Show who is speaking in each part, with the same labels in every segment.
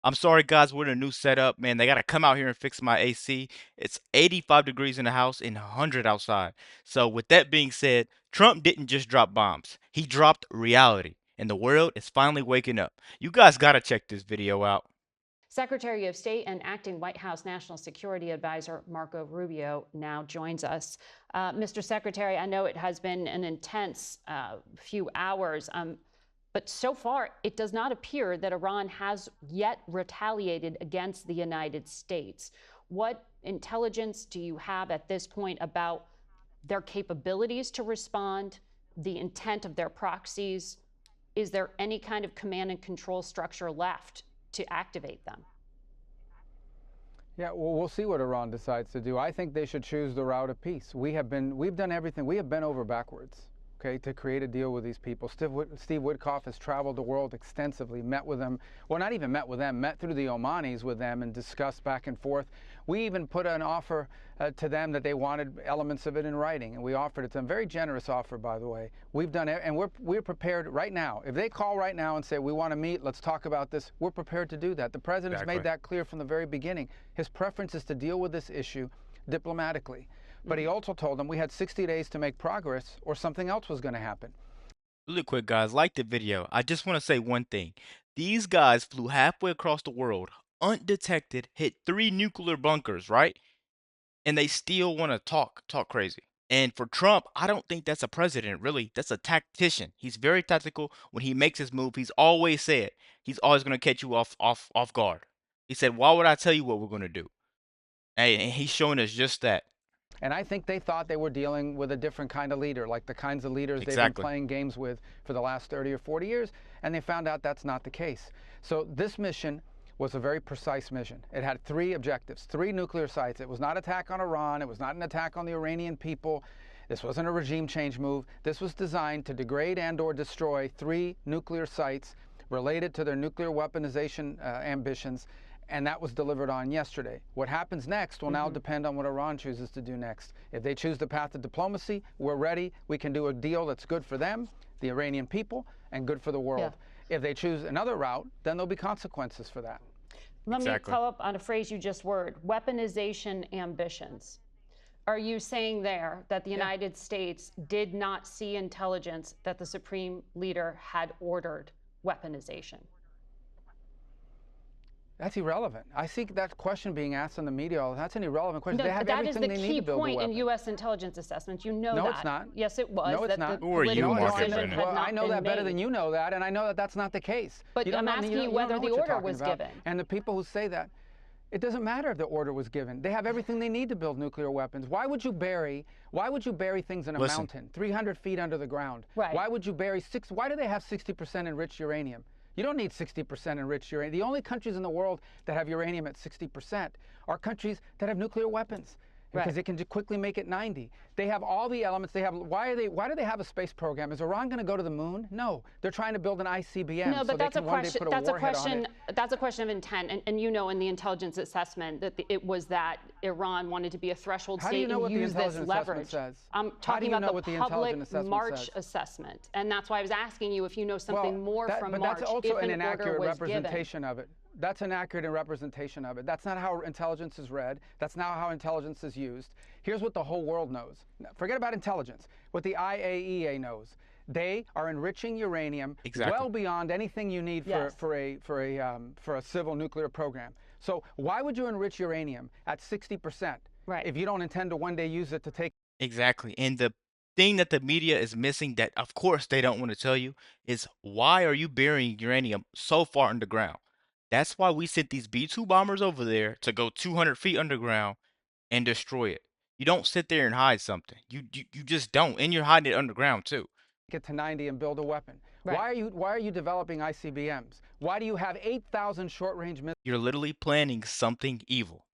Speaker 1: I'm sorry, guys. We're in a new setup, man. They gotta come out here and fix my AC. It's 85 degrees in the house and 100 outside. So, with that being said, Trump didn't just drop bombs. He dropped reality, and the world is finally waking up. You guys gotta check this video out.
Speaker 2: Secretary of State and acting White House National Security Advisor Marco Rubio now joins us. Mr. Secretary, I know it has been an intense few hours, but so far it does not appear that Iran has yet retaliated against the United States. What intelligence do you have at this point about their capabilities to respond, the intent of their proxies? Is there any kind of command and control structure left to activate them?
Speaker 3: Yeah, well, we'll see what Iran decides to do. I think they should choose the route of peace. We've done everything. We have bent over backwards, okay, to create a deal with these people. Steve Witkoff has traveled the world extensively, met with them. Well, not even met with them, met through the Omanis with them and discussed back and forth. We even put an offer to them that they wanted elements of it in writing, and we offered it to them. Very generous offer, by the way. We've done it, and we're prepared right now. If they call right now and say, we want to meet, let's talk about this, we're prepared to do that. The president's made that clear from the very beginning. His preference is to deal with this issue diplomatically. But he also told them we had 60 days to make progress or something else was going to happen.
Speaker 1: Really quick, guys, like the video. I just want to say one thing. These guys flew halfway across the world, undetected, hit 3 nuclear bunkers, right? And they still want to talk crazy. And for Trump, I don't think that's a president, really. That's a tactician. He's very tactical. When he makes his move, he's always said he's always going to catch you off guard. He said, "Why would I tell you what we're going to do?" Hey, and he's showing us just that.
Speaker 3: And I think they thought they were dealing with a different kind of leader, like the kinds of leaders they've been playing games with for the last 30 or 40 years, and they found out that's not the case. So this mission was a very precise mission. It had 3 objectives, 3 nuclear sites. It was not an attack on Iran. It was not an attack on the Iranian people. This wasn't a regime change move. This was designed to degrade and or destroy 3 nuclear sites related to their nuclear weaponization ambitions, and that was delivered on yesterday. What happens next will now depend on what Iran chooses to do next. If they choose the path of diplomacy, we're ready. We can do a deal that's good for them, the Iranian people, and good for the world. If they choose another route, then there'll be consequences for that.
Speaker 2: Let me follow up on a phrase you just word, weaponization ambitions. Are you saying there that the United States did not see intelligence that the Supreme Leader had ordered weaponization?
Speaker 3: That's irrelevant. I see that question being asked in the media. That's an irrelevant question.
Speaker 2: No,
Speaker 3: they have
Speaker 2: that is
Speaker 3: everything
Speaker 2: the
Speaker 3: they
Speaker 2: key
Speaker 3: need to build
Speaker 2: point
Speaker 3: a weapon.
Speaker 2: in U.S. intelligence assessments. You know that.
Speaker 3: No, it's not.
Speaker 2: Yes, it was.
Speaker 3: No, it's not.
Speaker 1: Who are you, Market Bennett?
Speaker 3: Well, I know that better than you know that, and I know that that's not the case.
Speaker 2: But I'm asking you whether the order was given.
Speaker 3: And the people who say that, it doesn't matter if the order was given. They have everything they need to build nuclear weapons. Why would you bury things in a mountain, 300 feet under the ground?
Speaker 2: Right.
Speaker 3: Why would you bury why do they have 60% enriched uranium? You don't need 60% enriched uranium. The only countries in the world that have uranium at 60% are countries that have nuclear weapons, because it can quickly make it 90. They have all the elements. They have. Why do they have a space program? Is Iran going to go to the moon? No, they're trying to build an ICBM.
Speaker 2: No, but
Speaker 3: so
Speaker 2: that's a question. That's a question of intent, and you know, in the intelligence assessment that it was that Iran wanted to be a threshold state and use this leverage. I'm talking about the public March assessment, and that's why I was asking you if you know something more from March.
Speaker 3: But that's also an inaccurate representation of it. That's an accurate representation of it. That's not how intelligence is read. That's not how intelligence is used. Here's what the whole world knows. Forget about intelligence. What the IAEA knows. They are enriching uranium well beyond anything you need for a civil nuclear program. So why would you enrich uranium at 60% if you don't intend to one day use it to take?
Speaker 1: Exactly. And the thing that the media is missing, that of course they don't want to tell you, is why are you burying uranium so far underground? That's why we sent these B-2 bombers over there to go 200 feet underground and destroy it. You don't sit there and hide something. You just don't, and you're hiding it underground too.
Speaker 3: Get to 90 and build a weapon. Why are you developing ICBMs? Why do you have 8,000 short-range missiles?
Speaker 1: You're literally planning something evil.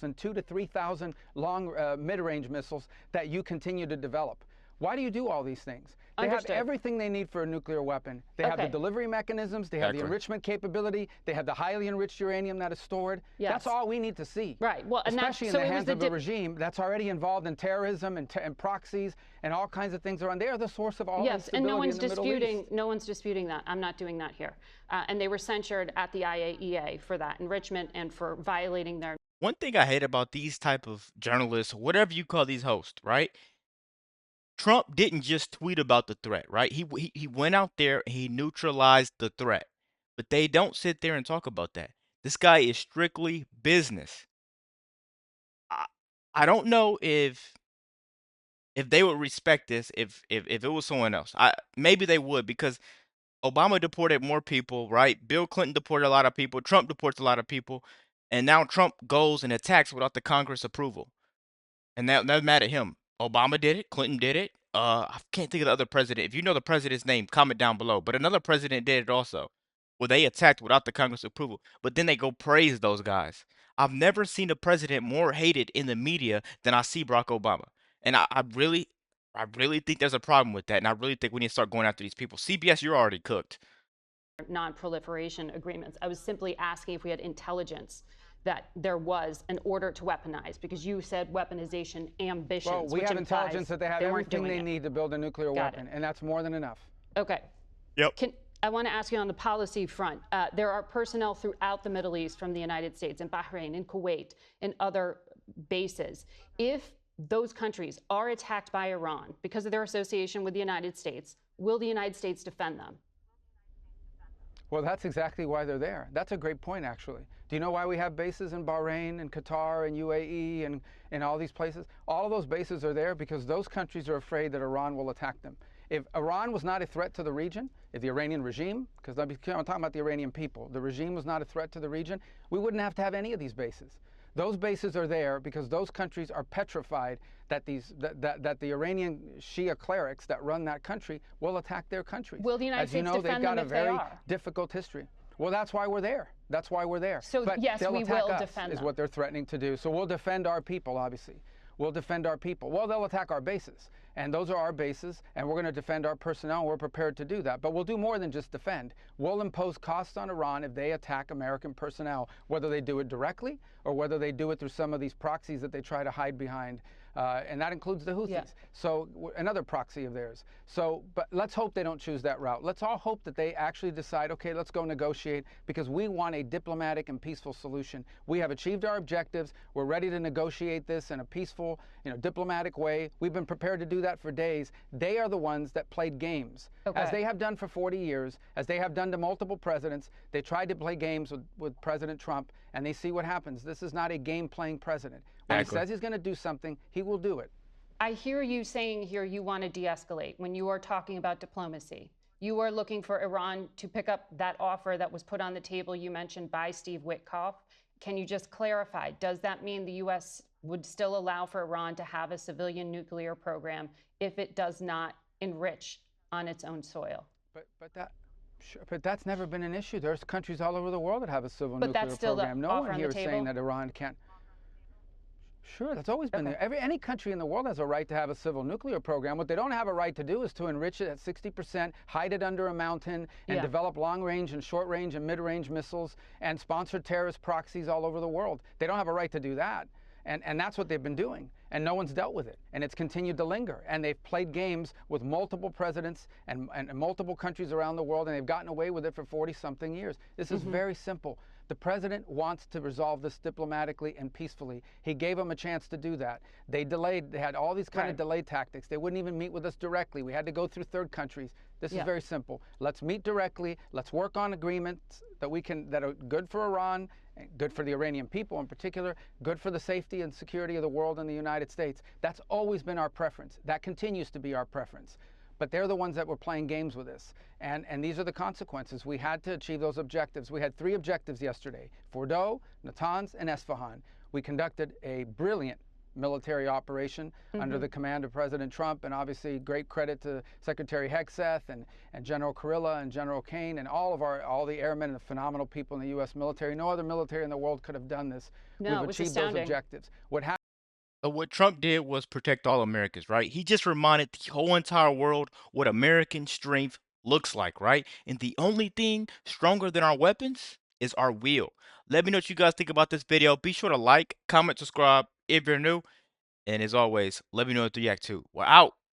Speaker 3: And 2,000 to 3,000 long mid-range missiles that you continue to develop. Why do you do all these things? They
Speaker 2: Understood.
Speaker 3: have everything they need for a nuclear weapon. They have the delivery mechanisms, they have the enrichment capability, they have the highly enriched uranium that is stored.
Speaker 2: Yes.
Speaker 3: That's all we need to see.
Speaker 2: Right. Well,
Speaker 3: especially in the hands of a regime that's already involved in terrorism and proxies and all kinds of things around. They are the source of all instability in the Middle East.
Speaker 2: No one's disputing that. I'm not doing that here. And they were censured at the IAEA for that enrichment and for violating their.
Speaker 1: One thing I hate about these type of journalists, whatever you call these hosts, right? Trump didn't just tweet about the threat, right? He went out there and he neutralized the threat. But they don't sit there and talk about that. This guy is strictly business. I don't know if they would respect this if it was someone else. Maybe they would, because Obama deported more people, right? Bill Clinton deported a lot of people. Trump deports a lot of people. And now Trump goes and attacks without the Congress approval. And they're mad at him. Obama did it. Clinton did it. I can't think of the other president. If you know the president's name, comment down below. But another president did it also, where they attacked without the Congress approval. But then they go praise those guys. I've never seen a president more hated in the media than I see Barack Obama. And I really think there's a problem with that. And I really think we need to start going after these people. CBS, you're already cooked.
Speaker 2: Non-proliferation agreements. I was simply asking if we had intelligence that there was an order to weaponize, because you said weaponization ambitions.
Speaker 3: Well, we have intelligence that they have everything they need to build a nuclear weapon, and that's more than enough.
Speaker 2: Okay.
Speaker 1: Yep.
Speaker 2: I want to ask you on the policy front. There are personnel throughout the Middle East from the United States, in Bahrain, in Kuwait, and other bases. If those countries are attacked by Iran because of their association with the United States, will the United States defend them?
Speaker 3: Well, that's exactly why they're there. That's a great point, actually. Do you know why we have bases in Bahrain and Qatar and UAE and all these places? All of those bases are there because those countries are afraid that Iran will attack them. If Iran was not a threat to the region, if the Iranian regime, because I'm talking about the Iranian people, the regime was not a threat to the region, we wouldn't have to have any of these bases. Those bases are there because those countries are petrified that the Iranian Shia clerics that run that country will attack their countries.
Speaker 2: Will the United States defend them if they are?
Speaker 3: As you know, they've got a very difficult history. Well, that's why we're there. That's why we're there.
Speaker 2: So
Speaker 3: but
Speaker 2: yes, we will defend them.
Speaker 3: Is what they're threatening to do. So we'll defend our people, obviously. We'll defend our people. Well, they'll attack our bases. And those are our bases, and we're going to defend our personnel, and we're prepared to do that. But we'll do more than just defend. We'll impose costs on Iran if they attack American personnel, whether they do it directly or whether they do it through some of these proxies that they try to hide behind. And that includes the Houthis. Yeah. So another proxy of theirs. So, but let's hope they don't choose that route. Let's all hope that they actually decide, okay, let's go negotiate, because we want a diplomatic and peaceful solution. We have achieved our objectives. We're ready to negotiate this in a peaceful, diplomatic way. We've been prepared to do that for days. They are the ones that played games, as they have done for 40 years, as they have done to multiple presidents. They tried to play games with President Trump, and they see what happens. This is not a game-playing president. When he says he's going to do something, he will do it.
Speaker 2: I hear you saying here you want to de-escalate when you are talking about diplomacy. You are looking for Iran to pick up that offer that was put on the table you mentioned by Steve Witkoff. Can you just clarify, does that mean the U.S. would still allow for Iran to have a civilian nuclear program if it does not enrich on its own soil?
Speaker 3: But that's never been an issue. There's countries all over the world that have a civil nuclear program. No one here is saying that Iran can't. Sure, that's always been there. Any country in the world has a right to have a civil nuclear program. What they don't have a right to do is to enrich it at 60%, hide it under a mountain, and develop long-range and short-range and mid-range missiles and sponsor terrorist proxies all over the world. They don't have a right to do that. And that's what they've been doing. And no one's dealt with it. And it's continued to linger. And they've played games with multiple presidents and multiple countries around the world, and they've gotten away with it for 40-something years. This is very simple. The president wants to resolve this diplomatically and peacefully. He gave them a chance to do that. They delayed. They had all these kind of delay tactics. They wouldn't even meet with us directly. We had to go through third countries. This is very simple. Let's meet directly. Let's work on agreements that are good for Iran, good for the Iranian people in particular, good for the safety and security of the world and the United States. That's always been our preference. That continues to be our preference. But they're the ones that were playing games with us. And these are the consequences. We had to achieve those objectives. We had 3 objectives yesterday: Fordow, Natanz, and Esfahan. We conducted a brilliant military operation under the command of President Trump, and obviously great credit to Secretary Hegseth and General Kurilla and General Kane and all the airmen and the phenomenal people in the U.S. military. No other military in the world could have done this.
Speaker 2: No,
Speaker 3: We've achieved those objectives. What
Speaker 1: What Trump did was protect all Americans, right? He just reminded the whole entire world what American strength looks like, right? And the only thing stronger than our weapons is our will. Let me know what you guys think about this video. Be sure to like, comment, subscribe if you're new. And as always, let me know what you react to. We're out.